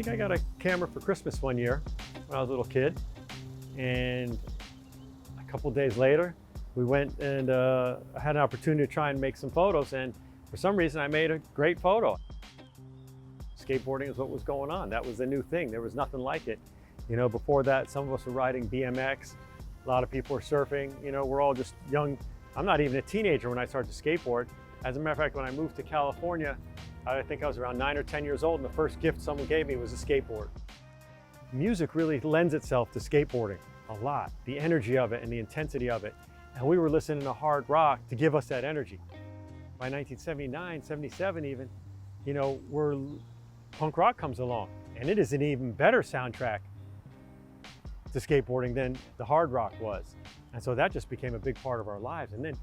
think I got a camera for Christmas one year when I was a little kid. And a couple days later, we went and I had an opportunity to try and make some photos. And for some reason, I made a great photo. Skateboarding is what was going on. That was the new thing. There was nothing like it. You know, before that, some of us were riding BMX. A lot of people were surfing. You know, we're all just young. I'm not even a teenager when I started to skateboard. As a matter of fact, when I moved to California, I think I was around 9 or 10 years old, and the first gift someone gave me was a skateboard. Music really lends itself to skateboarding a lot, the energy of it and the intensity of it. And we were listening to hard rock to give us that energy. By 1979, 77 even, you know, punk rock comes along, and it is an even better soundtrack to skateboarding than the hard rock was. And so that just became a big part of our lives. And then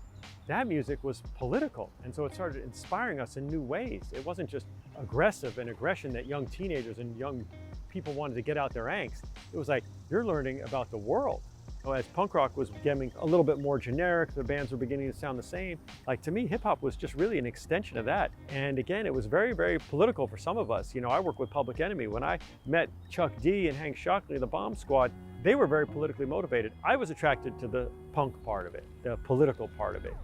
that music was political. And so it started inspiring us in new ways. It wasn't just aggressive and aggression that young teenagers and young people wanted to get out their angst. It was like, you're learning about the world. So as punk rock was getting a little bit more generic, the bands were beginning to sound the same. Like, to me, hip hop was just really an extension of that. And again, it was very, very political for some of us. You know, I work with Public Enemy. When I met Chuck D and Hank Shockley, the Bomb Squad, they were very politically motivated. I was attracted to the punk part of it, the political part of it.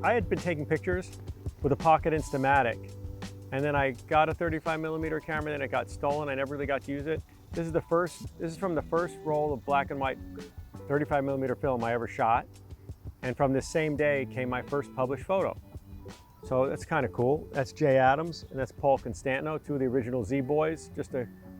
I had been taking pictures with a pocket Instamatic, and then I got a 35mm camera, then it got stolen. I never really got to use it. This is from the first roll of black and white 35mm film I ever shot. And from this same day came my first published photo. So that's kind of cool. That's Jay Adams and that's Paul Constantino, two of the original Z-Boys, just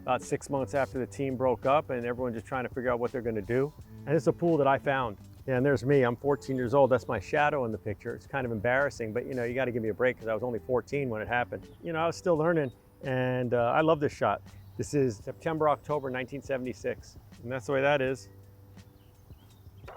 about 6 months after the team broke up and everyone just trying to figure out what they're gonna do. And it's a pool that I found. Yeah, and there's me, I'm 14 years old. That's my shadow in the picture. It's kind of embarrassing, but you know, you gotta give me a break because I was only 14 when it happened. You know, I was still learning, and I love this shot. This is September, October, 1976. And that's the way that is.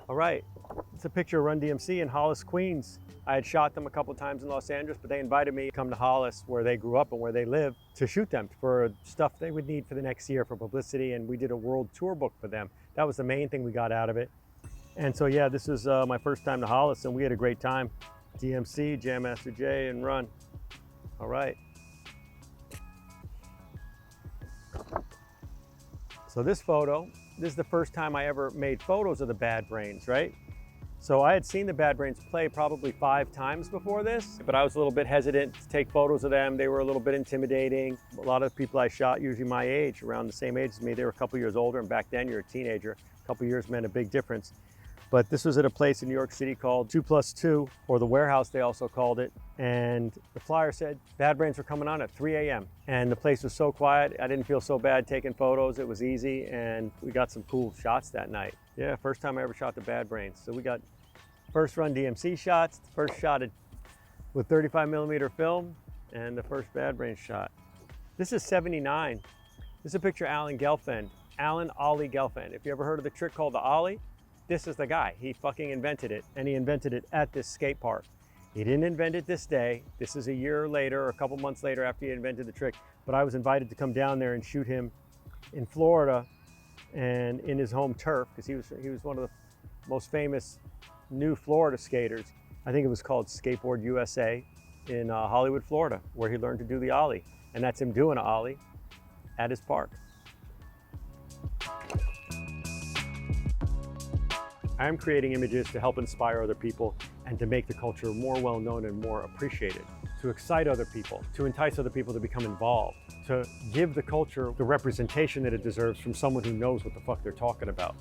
All right, it's a picture of Run DMC in Hollis, Queens. I had shot them a couple of times in Los Angeles, but they invited me to come to Hollis, where they grew up and where they live, to shoot them for stuff they would need for the next year for publicity. And we did a world tour book for them. That was the main thing we got out of it. And so, yeah, this is my first time to Hollis, and we had a great time. DMC, Jam Master Jay, and Run. All right. So this photo, this is the first time I ever made photos of the Bad Brains, right? So I had seen the Bad Brains play probably 5 times before this, but I was a little bit hesitant to take photos of them. They were a little bit intimidating. A lot of people I shot, usually my age, around the same age as me, they were a couple years older, and back then you're a teenager. A couple years meant a big difference. But this was at a place in New York City called 2+2, or the Warehouse they also called it. And the flyer said Bad Brains were coming on at 3 a.m. And the place was so quiet, I didn't feel so bad taking photos. It was easy, and we got some cool shots that night. Yeah, first time I ever shot the Bad Brains. So we got first Run DMC shots, first shot with 35mm film, and the first Bad Brains shot. This is 79. This is a picture of Alan Gelfand, Alan Ollie Gelfand. If you ever heard of the trick called the Ollie, this is the guy. He fucking invented it, and he invented it at this skate park. He didn't invent it this day. This is a year later, or a couple months later after he invented the trick, but I was invited to come down there and shoot him in Florida and in his home turf, because he was one of the most famous new Florida skaters. I think it was called Skateboard USA in Hollywood, Florida, where he learned to do the Ollie. And that's him doing an Ollie at his park. I am creating images to help inspire other people and to make the culture more well-known and more appreciated, to excite other people, to entice other people to become involved, to give the culture the representation that it deserves from someone who knows what the fuck they're talking about.